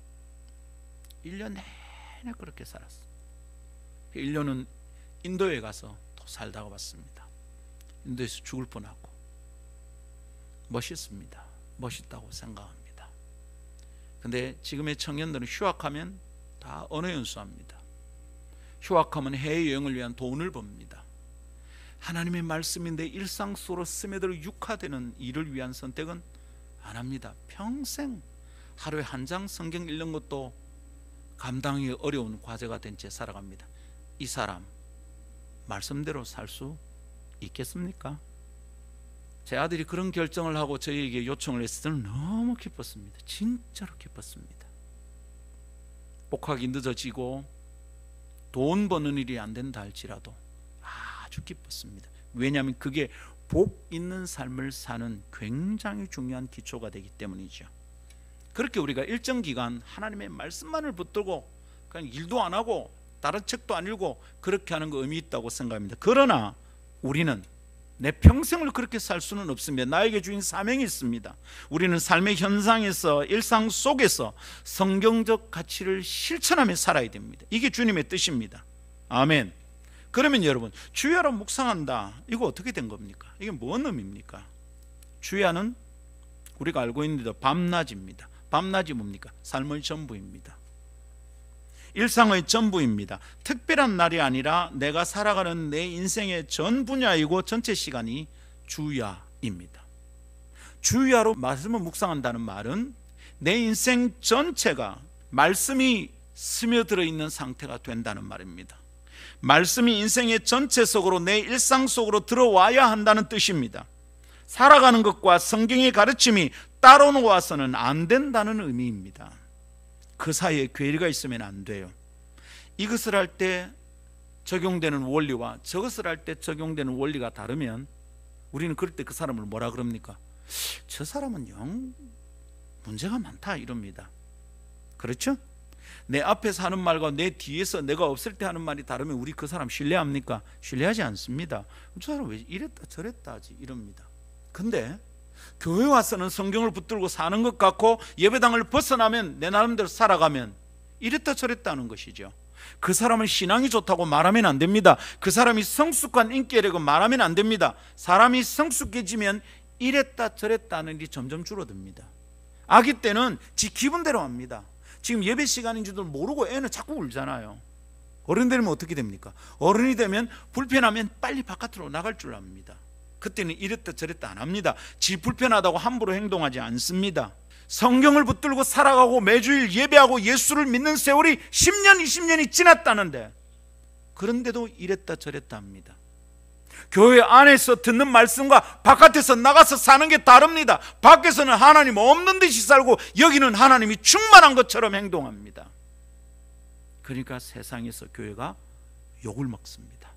S1: 1년 내내 그렇게 살았어요. 1년은 인도에 가서 또 살다가 왔습니다. 인도에서 죽을 뻔하고. 멋있습니다. 멋있다고 생각합니다. 근데 지금의 청년들은 휴학하면 다 언어 연수합니다. 휴학하면 해외여행을 위한 돈을 법니다. 하나님의 말씀이 내 일상 속으로 스며들어 육화되는 일을 위한 선택은 안 합니다. 평생 하루에 1장 성경 읽는 것도 감당하기 어려운 과제가 된 채 살아갑니다. 이 사람 말씀대로 살 수 있겠습니까? 제 아들이 그런 결정을 하고 저희에게 요청을 했을 때는 너무 기뻤습니다. 진짜로 기뻤습니다. 복학이 늦어지고 돈 버는 일이 안 된다 할지라도 아주 기뻤습니다. 왜냐하면 그게 복 있는 삶을 사는 굉장히 중요한 기초가 되기 때문이죠. 그렇게 우리가 일정 기간 하나님의 말씀만을 붙들고 그냥 일도 안 하고 다른 책도 안 읽고 그렇게 하는 거 의미 있다고 생각합니다. 그러나 우리는 내 평생을 그렇게 살 수는 없습니다. 나에게 주인 사명이 있습니다. 우리는 삶의 현상에서, 일상 속에서 성경적 가치를 실천하며 살아야 됩니다. 이게 주님의 뜻입니다. 아멘. 그러면 여러분, 주야로 묵상한다, 이거 어떻게 된 겁니까? 이게 뭔 의미입니까? 주야는 우리가 알고 있는 대로 밤낮입니다. 밤낮이 뭡니까? 삶의 전부입니다. 일상의 전부입니다. 특별한 날이 아니라 내가 살아가는 내 인생의 전 분야이고 전체 시간이 주야입니다. 주야로 말씀을 묵상한다는 말은 내 인생 전체가 말씀이 스며들어 있는 상태가 된다는 말입니다. 말씀이 인생의 전체 속으로, 내 일상 속으로 들어와야 한다는 뜻입니다. 살아가는 것과 성경의 가르침이 따로 놓아서는 안 된다는 의미입니다. 그 사이에 괴리가 있으면 안 돼요. 이것을 할 때 적용되는 원리와 저것을 할 때 적용되는 원리가 다르면 우리는 그럴 때 그 사람을 뭐라 그럽니까? 저 사람은 영 문제가 많다 이럽니다. 그렇죠? 내 앞에서 하는 말과 내 뒤에서 내가 없을 때 하는 말이 다르면 우리 그 사람 신뢰합니까? 신뢰하지 않습니다. 저 사람 왜 이랬다 저랬다 하지 이럽니다. 근데 교회 와서는 성경을 붙들고 사는 것 같고 예배당을 벗어나면 내 나름대로 살아가면 이랬다 저랬다 하는 것이죠. 그 사람은 신앙이 좋다고 말하면 안 됩니다. 그 사람이 성숙한 인격이라고 말하면 안 됩니다. 사람이 성숙해지면 이랬다 저랬다 하는 일이 점점 줄어듭니다. 아기 때는 지 기분대로 합니다. 지금 예배 시간인 줄도 모르고 애는 자꾸 울잖아요. 어른 되면 어떻게 됩니까? 어른이 되면 불편하면 빨리 바깥으로 나갈 줄 압니다. 그때는 이랬다 저랬다 안 합니다. 지 불편하다고 함부로 행동하지 않습니다. 성경을 붙들고 살아가고 매주일 예배하고 예수를 믿는 세월이 10년 20년이 지났다는데 그런데도 이랬다 저랬다 합니다. 교회 안에서 듣는 말씀과 바깥에서 나가서 사는 게 다릅니다. 밖에서는 하나님 없는 듯이 살고 여기는 하나님이 충만한 것처럼 행동합니다. 그러니까 세상에서 교회가 욕을 먹습니다.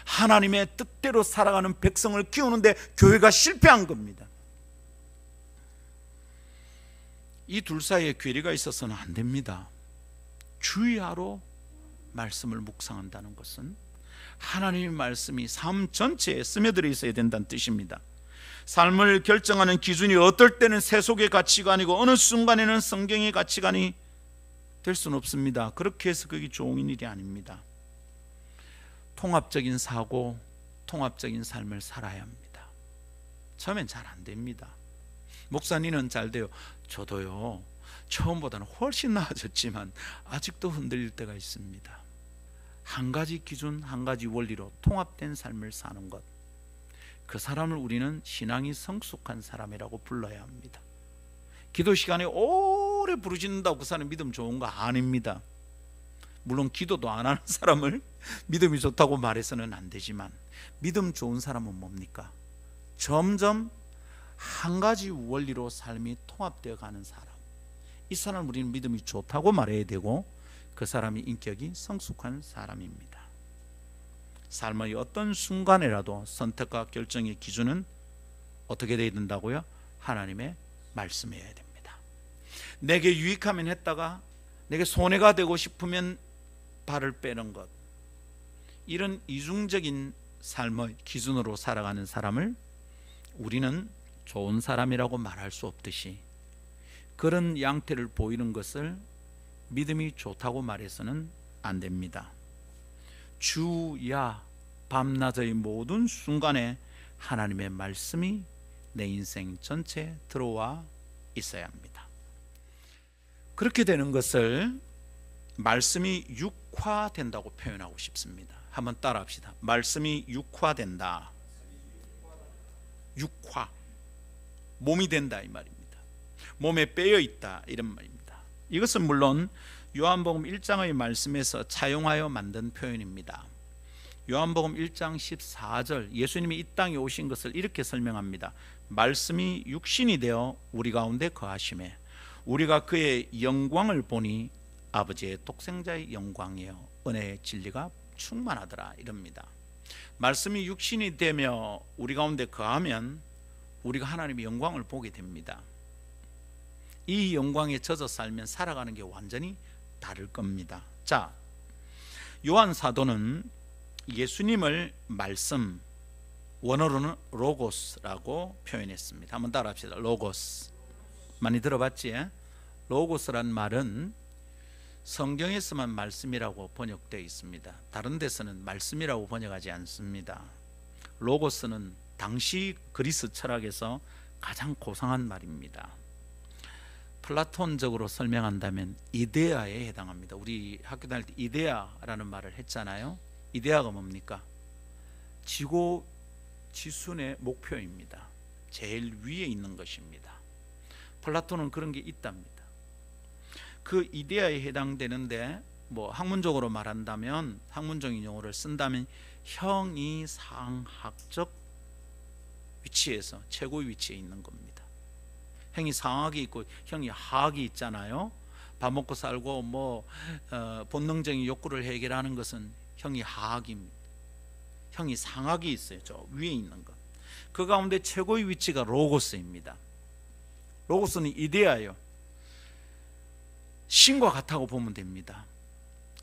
S1: 하나님의 뜻대로 살아가는 백성을 키우는데 교회가 실패한 겁니다. 이 둘 사이에 괴리가 있어서는 안 됩니다. 주의하러 말씀을 묵상한다는 것은 하나님의 말씀이 삶 전체에 스며들어 있어야 된다는 뜻입니다. 삶을 결정하는 기준이 어떨 때는 세속의 가치관이고 어느 순간에는 성경의 가치관이 될 수는 없습니다. 그렇게 해서 그게 좋은 일이 아닙니다. 통합적인 사고, 통합적인 삶을 살아야 합니다. 처음엔 잘 안 됩니다. 목사님은 잘 돼요. 저도요. 처음보다는 훨씬 나아졌지만 아직도 흔들릴 때가 있습니다. 한 가지 기준, 한 가지 원리로 통합된 삶을 사는 것, 그 사람을 우리는 신앙이 성숙한 사람이라고 불러야 합니다. 기도 시간에 오래 부르짖는다고 그 사람 믿음 좋은 거 아닙니다. 물론 기도도 안 하는 사람을 믿음이 좋다고 말해서는 안 되지만 믿음 좋은 사람은 뭡니까? 점점 한 가지 원리로 삶이 통합되어 가는 사람, 이 사람을 우리는 믿음이 좋다고 말해야 되고 그 사람이 인격이 성숙한 사람입니다. 삶의 어떤 순간에라도 선택과 결정의 기준은 어떻게 되어야 된다고요? 하나님의 말씀이어야 됩니다. 내게 유익하면 했다가 내게 손해가 되고 싶으면 발을 빼는 것, 이런 이중적인 삶의 기준으로 살아가는 사람을 우리는 좋은 사람이라고 말할 수 없듯이 그런 양태를 보이는 것을 믿음이 좋다고 말해서는 안 됩니다. 주야 밤낮의 모든 순간에 하나님의 말씀이 내 인생 전체에 들어와 있어야 합니다. 그렇게 되는 것을 말씀이 육화된다고 표현하고 싶습니다. 한번 따라 합시다. 말씀이 육화된다. 육화, 몸이 된다 이 말입니다. 몸에 빼어 있다 이런 말입니다. 이것은 물론 요한복음 1장의 말씀에서 차용하여 만든 표현입니다. 요한복음 1장 14절, 예수님이 이 땅에 오신 것을 이렇게 설명합니다. 말씀이 육신이 되어 우리 가운데 거하심에 우리가 그의 영광을 보니 아버지의 독생자의 영광이요 은혜의 진리가 충만하더라 이럽니다. 말씀이 육신이 되며 우리 가운데 거하면 우리가 하나님의 영광을 보게 됩니다. 이 영광에 젖어 살면 살아가는 게 완전히 다를 겁니다. 자, 요한 사도는 예수님을 말씀, 원어로는 로고스라고 표현했습니다. 한번 따라합시다. 로고스. 많이 들어봤지? 로고스란 말은 성경에서만 말씀이라고 번역되어 있습니다. 다른 데서는 말씀이라고 번역하지 않습니다. 로고스는 당시 그리스 철학에서 가장 고상한 말입니다. 플라톤적으로 설명한다면 이데아에 해당합니다. 우리 학교 다닐 때 이데아라는 말을 했잖아요. 이데아가 뭡니까? 지고 지순의 목표입니다. 제일 위에 있는 것입니다. 플라톤은 그런 게 있답니다. 그 이데아에 해당되는데 뭐 학문적으로 말한다면, 학문적인 용어를 쓴다면 형이상학적 위치에서 최고의 위치에 있는 겁니다. 형이 상학이 있고 형이 하학이 있잖아요. 밥 먹고 살고 본능적인 욕구를 해결하는 것은 형이 하학입니다. 형이 상학이 있어요. 저 위에 있는 것. 그 가운데 최고의 위치가 로고스입니다. 로고스는 이데아예요. 신과 같다고 보면 됩니다.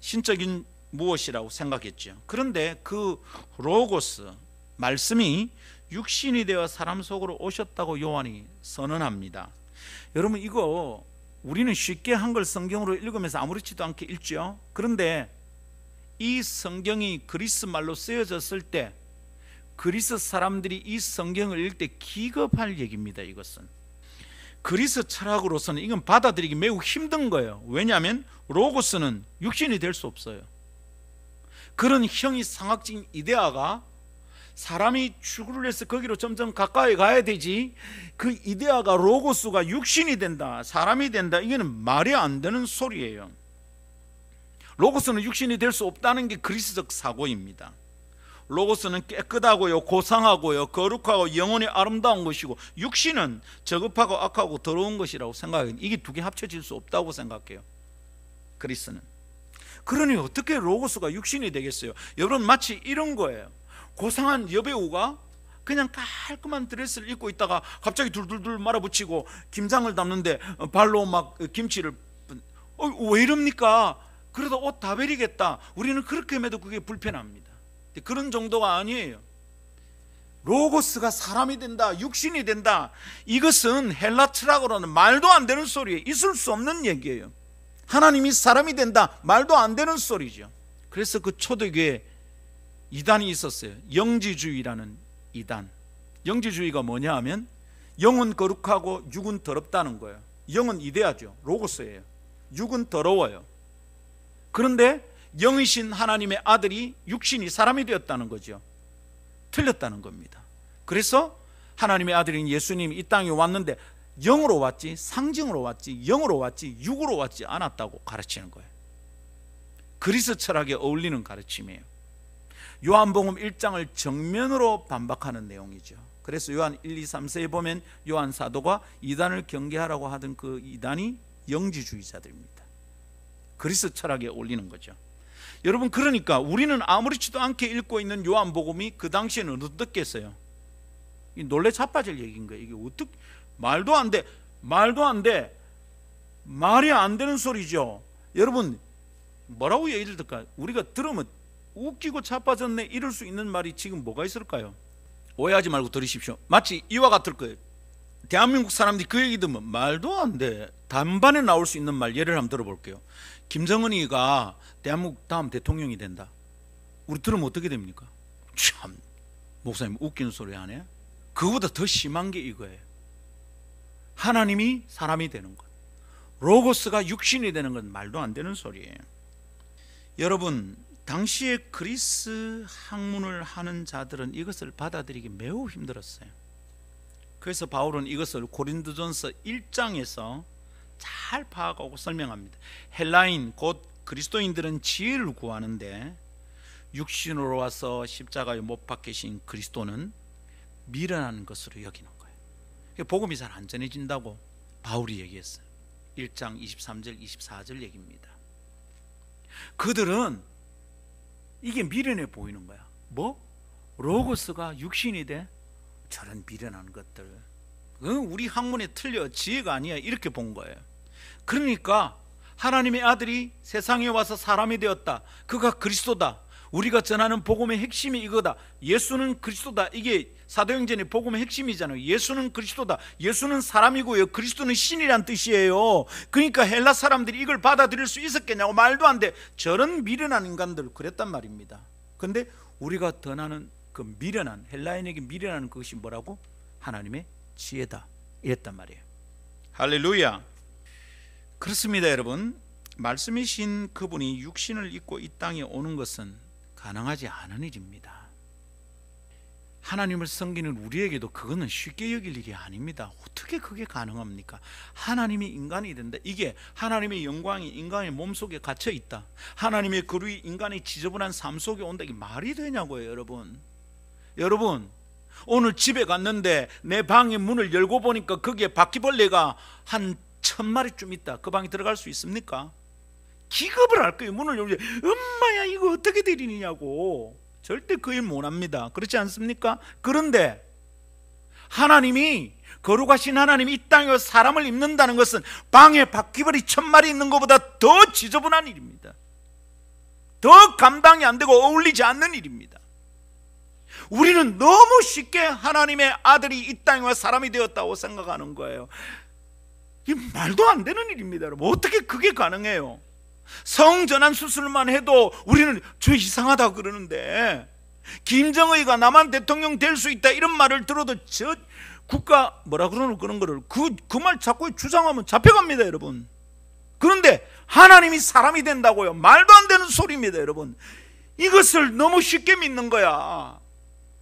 S1: 신적인 무엇이라고 생각했죠. 그런데 그 로고스 말씀이 육신이 되어 사람 속으로 오셨다고 요한이 선언합니다. 여러분, 이거 우리는 쉽게 한글 성경으로 읽으면서 아무렇지도 않게 읽죠. 그런데 이 성경이 그리스 말로 쓰여졌을 때 그리스 사람들이 이 성경을 읽을 때 기겁할 얘기입니다. 이것은 그리스 철학으로서는 이건 받아들이기 매우 힘든 거예요. 왜냐하면 로고스는 육신이 될 수 없어요. 그런 형이상학적인 이데아가 사람이 추구를 해서 거기로 점점 가까이 가야 되지, 그 이데아가 로고스가 육신이 된다, 사람이 된다, 이거는 말이 안 되는 소리예요. 로고스는 육신이 될 수 없다는 게 그리스적 사고입니다. 로고스는 깨끗하고요, 고상하고요, 거룩하고 영혼이 아름다운 것이고, 육신은 저급하고 악하고 더러운 것이라고 생각해요. 이게 두 개 합쳐질 수 없다고 생각해요, 그리스는. 그러니 어떻게 로고스가 육신이 되겠어요? 여러분, 마치 이런 거예요. 고상한 여배우가 그냥 깔끔한 드레스를 입고 있다가 갑자기 둘둘둘 말아붙이고 김장을 담는데 발로 막 김치를, 왜 이럽니까? 그러다 옷 다 버리겠다. 우리는 그렇게 해도 그게 불편합니다. 그런 정도가 아니에요. 로고스가 사람이 된다, 육신이 된다, 이것은 헬라 철학으로는 말도 안 되는 소리예요. 있을 수 없는 얘기예요. 하나님이 사람이 된다, 말도 안 되는 소리죠. 그래서 그 초대교회에 이단이 있었어요. 영지주의라는 이단. 영지주의가 뭐냐 하면 영은 거룩하고 육은 더럽다는 거예요. 영은 이데아죠, 로고스예요. 육은 더러워요. 그런데 영이신 하나님의 아들이 육신이 사람이 되었다는 거죠. 틀렸다는 겁니다. 그래서 하나님의 아들인 예수님이 이 땅에 왔는데 영으로 왔지, 상징으로 왔지, 영으로 왔지, 육으로 왔지 않았다고 가르치는 거예요. 그리스 철학에 어울리는 가르침이에요. 요한복음 1장을 정면으로 반박하는 내용이죠. 그래서 요한 1, 2, 3세에 보면 요한 사도가 이단을 경계하라고 하던 그 이단이 영지주의자들입니다. 그리스 철학에 어울리는 거죠. 여러분, 그러니까 우리는 아무렇지도 않게 읽고 있는 요한복음이 그 당시에는 어떻겠어요? 놀래 자빠질 얘기인 거예요. 이게 어떻게, 말도 안 돼, 말도 안 돼, 말이 안 되는 소리죠. 여러분, 뭐라고 얘기를 들을까? 우리가 들으면 웃기고 자빠졌네 이럴 수 있는 말이 지금 뭐가 있을까요? 오해하지 말고 들으십시오. 마치 이와 같을 거예요. 대한민국 사람들이 그 얘기 들으면 말도 안 돼, 단반에 나올 수 있는 말, 예를 한번 들어볼게요. 김정은이가 대한민국 다음 대통령이 된다. 우리 들으면 어떻게 됩니까? 참, 목사님 웃기는 소리 하네. 그거보다 더 심한 게 이거예요. 하나님이 사람이 되는 것, 로고스가 육신이 되는 건 말도 안 되는 소리예요. 여러분, 당시에 그리스 학문을 하는 자들은 이것을 받아들이기 매우 힘들었어요. 그래서 바울은 이것을 고린도전서 1장에서 잘 파악하고 설명합니다. 헬라인 곧 그리스도인들은 지혜를 구하는데 육신으로 와서 십자가에 못 박히신 그리스도는 미련한 것으로 여기는 거예요. 복음이 잘 안 전해진다고 바울이 얘기했어요. 1장 23절 24절 얘기입니다. 그들은 이게 미련해 보이는 거야. 뭐? 로고스가 육신이 돼? 저런 미련한 것들, 우리 학문에 틀려, 지혜가 아니야, 이렇게 본 거예요. 그러니까 하나님의 아들이 세상에 와서 사람이 되었다, 그가 그리스도다, 우리가 전하는 복음의 핵심이 이거다, 예수는 그리스도다, 이게 사도행전의 복음의 핵심이잖아요. 예수는 그리스도다, 예수는 사람이고요, 그리스도는 신이란 뜻이에요. 그러니까 헬라 사람들이 이걸 받아들일 수 있었겠냐고, 말도 안 돼, 저런 미련한 인간들, 그랬단 말입니다. 근데 우리가 전하는 그 미련한, 헬라인에게 미련한 그것이 뭐라고? 하나님의 지혜다, 이랬단 말이에요. 할렐루야. 그렇습니다. 여러분, 말씀이신 그분이 육신을 입고 이 땅에 오는 것은 가능하지 않은 일입니다. 하나님을 섬기는 우리에게도 그거는 쉽게 여길 일이 아닙니다. 어떻게 그게 가능합니까? 하나님이 인간이 된다, 이게 하나님의 영광이 인간의 몸속에 갇혀 있다, 하나님의 거룩이 인간의 지저분한 삶 속에 온다, 이게 말이 되냐고요. 여러분, 오늘 집에 갔는데 내 방의 문을 열고 보니까 거기에 바퀴벌레가 한 1000마리쯤 있다. 그 방에 들어갈 수 있습니까? 기겁을 할 거예요. 문을 열고, 엄마야 이거 어떻게 들이냐고. 절대 그 일 못합니다. 그렇지 않습니까? 그런데 하나님이, 거룩하신 하나님이 이 땅에 와서 사람을 입는다는 것은 방에 바퀴벌이 1000마리 있는 것보다 더 지저분한 일입니다. 더 감당이 안 되고 어울리지 않는 일입니다. 우리는 너무 쉽게 하나님의 아들이 이 땅에 와서 사람이 되었다고 생각하는 거예요. 이게 말도 안 되는 일입니다. 여러분, 어떻게 그게 가능해요? 성전환 수술만 해도 우리는 저 이상하다 그러는데, 김정의가 남한 대통령 될 수 있다 이런 말을 들어도 저 국가 뭐라 그러는 그런 거를 그 말 자꾸 주장하면 잡혀갑니다, 여러분. 그런데 하나님이 사람이 된다고요? 말도 안 되는 소리입니다, 여러분. 이것을 너무 쉽게 믿는 거야.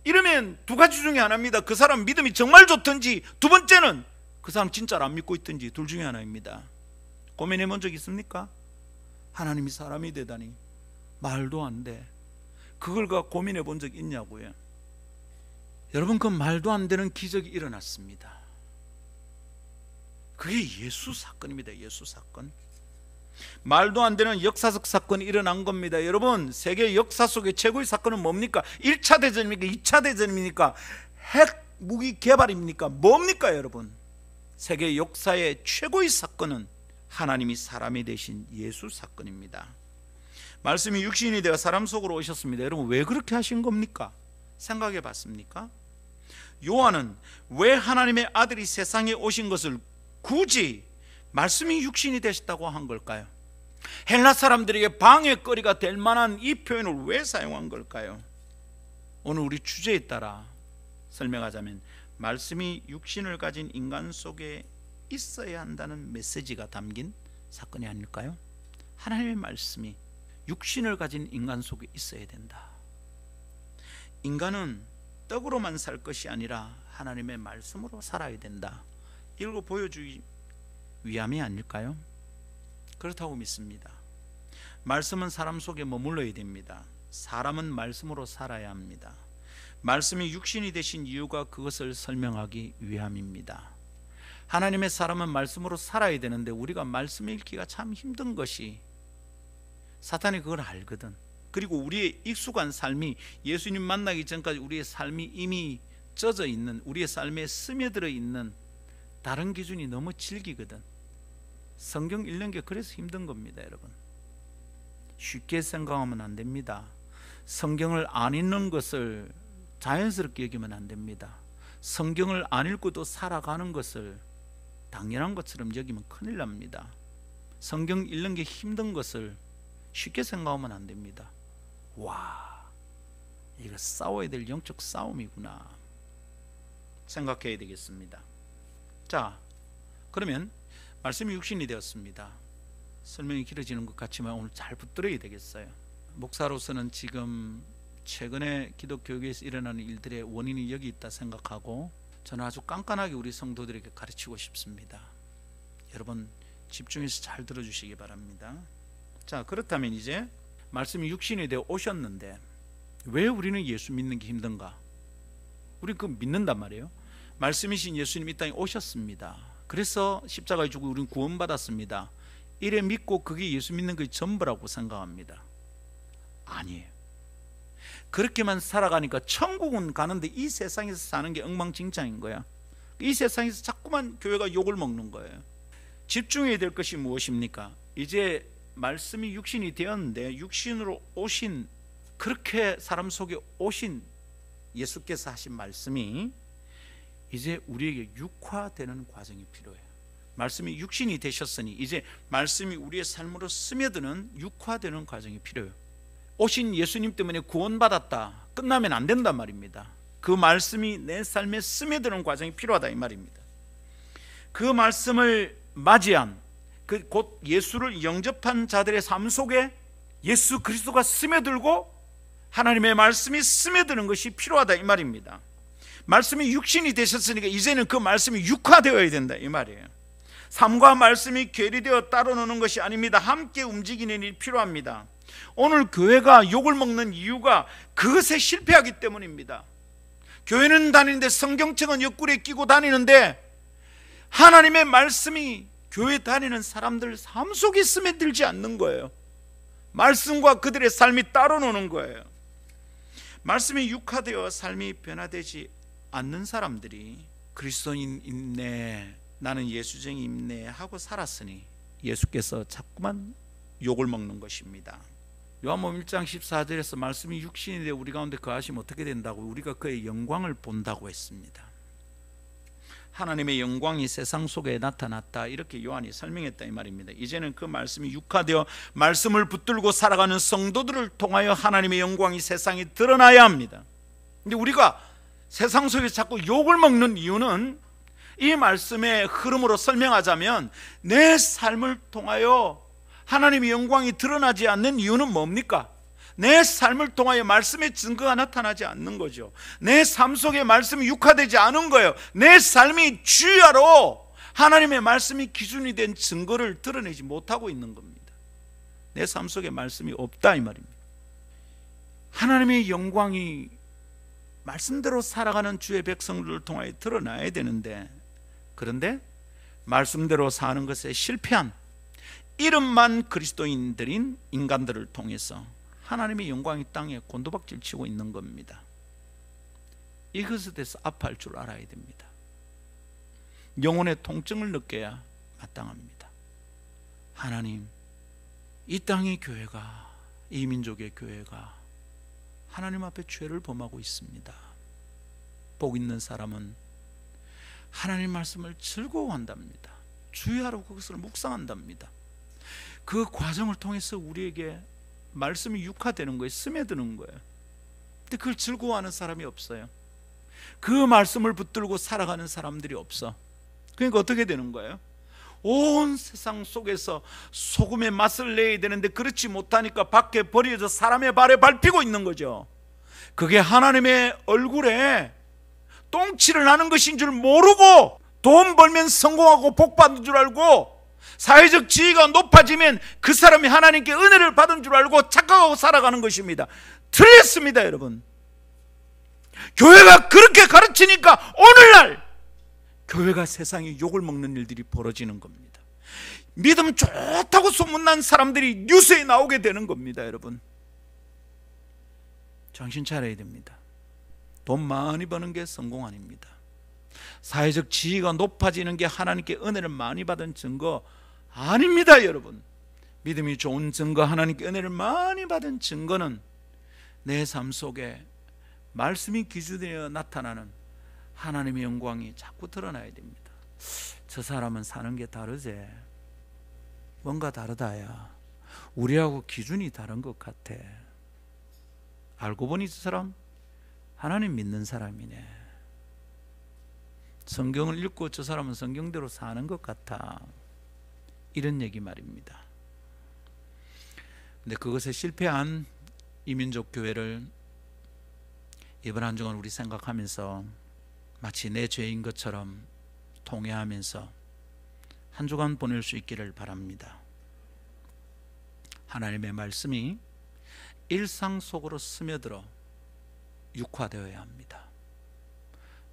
S1: 이러면 두 가지 중에 하나입니다. 그 사람 믿음이 정말 좋든지, 두 번째는 그 사람 진짜로 안 믿고 있든지, 둘 중에 하나입니다. 고민해 본 적 있습니까? 하나님이 사람이 되다니 말도 안 돼. 그걸 고민해 본 적 있냐고요. 여러분, 그 말도 안 되는 기적이 일어났습니다. 그게 예수 사건입니다. 예수 사건. 말도 안 되는 역사적 사건이 일어난 겁니다. 여러분, 세계 역사 속의 최고의 사건은 뭡니까? 1차 대전입니까? 2차 대전입니까? 핵 무기 개발입니까? 뭡니까, 여러분? 세계 역사의 최고의 사건은 하나님이 사람이 되신 예수 사건입니다. 말씀이 육신이 되어 사람 속으로 오셨습니다. 여러분, 왜 그렇게 하신 겁니까? 생각해 봤습니까? 요한은 왜 하나님의 아들이 세상에 오신 것을 굳이 말씀이 육신이 되셨다고 한 걸까요? 헬라 사람들에게 방해거리가 될 만한 이 표현을 왜 사용한 걸까요? 오늘 우리 주제에 따라 설명하자면, 말씀이 육신을 가진 인간 속에 있어야 한다는 메시지가 담긴 사건이 아닐까요? 하나님의 말씀이 육신을 가진 인간 속에 있어야 된다. 인간은 떡으로만 살 것이 아니라 하나님의 말씀으로 살아야 된다. 이걸 보여주기 위함이 아닐까요? 그렇다고 믿습니다. 말씀은 사람 속에 머물러야 됩니다. 사람은 말씀으로 살아야 합니다. 말씀이 육신이 되신 이유가 그것을 설명하기 위함입니다. 하나님의 사람은 말씀으로 살아야 되는데 우리가 말씀 읽기가 참 힘든 것이, 사탄이 그걸 알거든. 그리고 우리의 익숙한 삶이, 예수님 만나기 전까지 우리의 삶이 이미 젖어 있는, 우리의 삶에 스며들어 있는 다른 기준이 너무 질기거든. 성경 읽는 게 그래서 힘든 겁니다, 여러분. 쉽게 생각하면 안 됩니다. 성경을 안 읽는 것을 자연스럽게 여기면 안 됩니다. 성경을 안 읽고도 살아가는 것을 당연한 것처럼 여기면 큰일 납니다. 성경 읽는 게 힘든 것을 쉽게 생각하면 안 됩니다. 와, 이거 싸워야 될 영적 싸움이구나 생각해야 되겠습니다. 자, 그러면 말씀이 육신이 되었습니다. 설명이 길어지는 것 같지만 오늘 잘 붙들어야 되겠어요. 목사로서는 지금 최근에 기독교회에서 일어나는 일들의 원인이 여기 있다 생각하고, 저는 아주 깐깐하게 우리 성도들에게 가르치고 싶습니다. 여러분, 집중해서 잘 들어주시기 바랍니다. 자, 그렇다면 이제 말씀이 육신이 되어 오셨는데 왜 우리는 예수 믿는 게 힘든가? 우리 그거 믿는단 말이에요. 말씀이신 예수님 이 땅에 오셨습니다. 그래서 십자가에 죽고 우리는 구원받았습니다. 이래 믿고 그게 예수 믿는 것이 전부라고 생각합니다. 아니에요. 그렇게만 살아가니까 천국은 가는데 이 세상에서 사는 게 엉망진창인 거야. 이 세상에서 자꾸만 교회가 욕을 먹는 거예요. 집중해야 될 것이 무엇입니까? 이제 말씀이 육신이 되었는데, 육신으로 오신, 그렇게 사람 속에 오신 예수께서 하신 말씀이 이제 우리에게 육화되는 과정이 필요해요. 말씀이 육신이 되셨으니 이제 말씀이 우리의 삶으로 스며드는 육화되는 과정이 필요해요. 오신 예수님 때문에 구원받았다, 끝나면 안 된단 말입니다. 그 말씀이 내 삶에 스며드는 과정이 필요하다 이 말입니다. 그 말씀을 맞이한, 그 곧 예수를 영접한 자들의 삶 속에 예수 그리스도가 스며들고 하나님의 말씀이 스며드는 것이 필요하다 이 말입니다. 말씀이 육신이 되셨으니까 이제는 그 말씀이 육화되어야 된다 이 말이에요. 삶과 말씀이 괴리되어 따로 노는 것이 아닙니다. 함께 움직이는 일이 필요합니다. 오늘 교회가 욕을 먹는 이유가 그것에 실패하기 때문입니다. 교회는 다니는데, 성경책은 옆구리에 끼고 다니는데 하나님의 말씀이 교회 다니는 사람들 삶 속에 스며들지 않는 거예요. 말씀과 그들의 삶이 따로 노는 거예요. 말씀이 육화되어 삶이 변화되지 않는 사람들이 그리스도인 있네, 나는 예수쟁이 있네 하고 살았으니 예수께서 자꾸만 욕을 먹는 것입니다. 요한복음 1장 14절에서 말씀이 육신이 되어 우리 가운데 거하시면 어떻게 된다고? 우리가 그의 영광을 본다고 했습니다. 하나님의 영광이 세상 속에 나타났다, 이렇게 요한이 설명했다 이 말입니다. 이제는 그 말씀이 육화되어 말씀을 붙들고 살아가는 성도들을 통하여 하나님의 영광이 세상에 드러나야 합니다. 근데 우리가 세상 속에서 자꾸 욕을 먹는 이유는, 이 말씀의 흐름으로 설명하자면 내 삶을 통하여 하나님의 영광이 드러나지 않는 이유는 뭡니까? 내 삶을 통하여 말씀의 증거가 나타나지 않는 거죠. 내 삶 속에 말씀이 육화되지 않은 거예요. 내 삶이 주야로 하나님의 말씀이 기준이 된 증거를 드러내지 못하고 있는 겁니다. 내 삶 속에 말씀이 없다 이 말입니다. 하나님의 영광이 말씀대로 살아가는 주의 백성들을 통하여 드러나야 되는데, 그런데 말씀대로 사는 것에 실패한 이름만 그리스도인들인 인간들을 통해서 하나님의 영광이 땅에 곤두박질 치고 있는 겁니다. 이것에 대해서 아파할 줄 알아야 됩니다. 영혼의 통증을 느껴야 마땅합니다. 하나님, 이 땅의 교회가, 이 민족의 교회가 하나님 앞에 죄를 범하고 있습니다. 복 있는 사람은 하나님 말씀을 즐거워한답니다. 주야로 그것을 묵상한답니다. 그 과정을 통해서 우리에게 말씀이 육화되는 거예요. 스며드는 거예요. 근데 그걸 즐거워하는 사람이 없어요. 그 말씀을 붙들고 살아가는 사람들이 없어. 그러니까 어떻게 되는 거예요? 온 세상 속에서 소금의 맛을 내야 되는데 그렇지 못하니까 밖에 버려져 사람의 발에 밟히고 있는 거죠. 그게 하나님의 얼굴에 똥칠을 하는 것인 줄 모르고, 돈 벌면 성공하고 복 받는 줄 알고, 사회적 지위가 높아지면 그 사람이 하나님께 은혜를 받은 줄 알고 착각하고 살아가는 것입니다. 틀렸습니다 여러분. 교회가 그렇게 가르치니까 오늘날 교회가 세상에 욕을 먹는 일들이 벌어지는 겁니다. 믿음 좋다고 소문난 사람들이 뉴스에 나오게 되는 겁니다. 여러분, 정신 차려야 됩니다. 돈 많이 버는 게 성공 아닙니다. 사회적 지위가 높아지는 게 하나님께 은혜를 많이 받은 증거 아닙니다. 여러분, 믿음이 좋은 증거, 하나님께 은혜를 많이 받은 증거는 내 삶 속에 말씀이 기준되어 나타나는 하나님의 영광이 자꾸 드러나야 됩니다. 저 사람은 사는 게 다르지, 뭔가 다르다야, 우리하고 기준이 다른 것 같아. 알고 보니 저 사람 하나님 믿는 사람이네. 성경을 읽고 저 사람은 성경대로 사는 것 같아. 이런 얘기 말입니다. 근데 그것에 실패한 이민족 교회를 이번 한 주간 우리 생각하면서 마치 내 죄인 것처럼 통회하면서 한 주간 보낼 수 있기를 바랍니다. 하나님의 말씀이 일상 속으로 스며들어 육화되어야 합니다.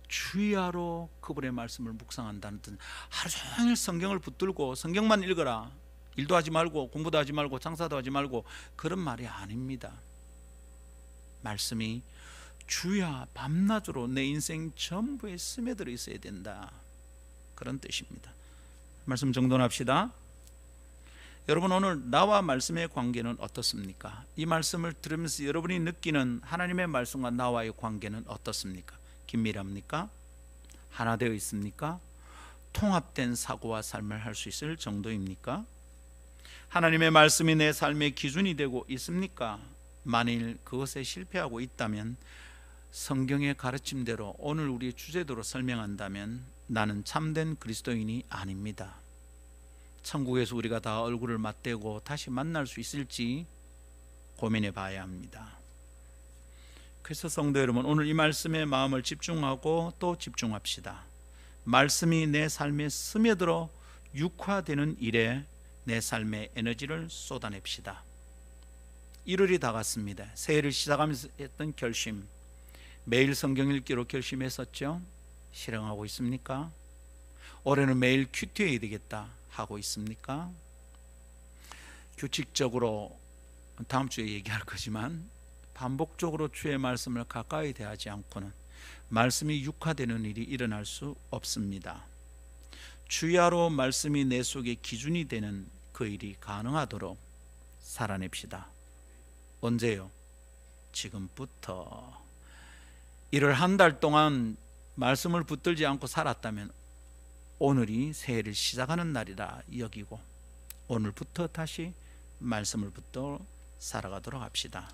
S1: 주야로 그분의 말씀을 묵상한다는 뜻은 하루 종일 성경을 붙들고 성경만 읽어라, 일도 하지 말고 공부도 하지 말고 장사도 하지 말고, 그런 말이 아닙니다. 말씀이 주야 밤낮으로 내 인생 전부에 스며들어 있어야 된다, 그런 뜻입니다. 말씀 정돈합시다. 여러분, 오늘 나와 말씀의 관계는 어떻습니까? 이 말씀을 들으면서 여러분이 느끼는 하나님의 말씀과 나와의 관계는 어떻습니까? 긴밀합니까? 하나 되어 있습니까? 통합된 사고와 삶을 할 수 있을 정도입니까? 하나님의 말씀이 내 삶의 기준이 되고 있습니까? 만일 그것에 실패하고 있다면, 성경의 가르침대로 오늘 우리의 주제도로 설명한다면 나는 참된 그리스도인이 아닙니다. 천국에서 우리가 다 얼굴을 맞대고 다시 만날 수 있을지 고민해 봐야 합니다. 그래서 성도 여러분, 오늘 이 말씀에 마음을 집중하고 또 집중합시다. 말씀이 내 삶에 스며들어 육화되는 일에 내 삶의 에너지를 쏟아냅시다. 1월이 다가왔습니다. 새해를 시작하면서 했던 결심, 매일 성경 읽기로 결심했었죠? 실행하고 있습니까? 올해는 매일 큐티해야 되겠다 하고 있습니까? 규칙적으로 다음 주에 얘기할 거지만 반복적으로 주의 말씀을 가까이 대하지 않고는 말씀이 육화되는 일이 일어날 수 없습니다. 주야로 말씀이 내 속에 기준이 되는 그 일이 가능하도록 살아냅시다. 언제요? 지금부터. 1월 한 달 동안 말씀을 붙들지 않고 살았다면 오늘이 새해를 시작하는 날이라 여기고 오늘부터 다시 말씀을 붙들어 살아가도록 합시다.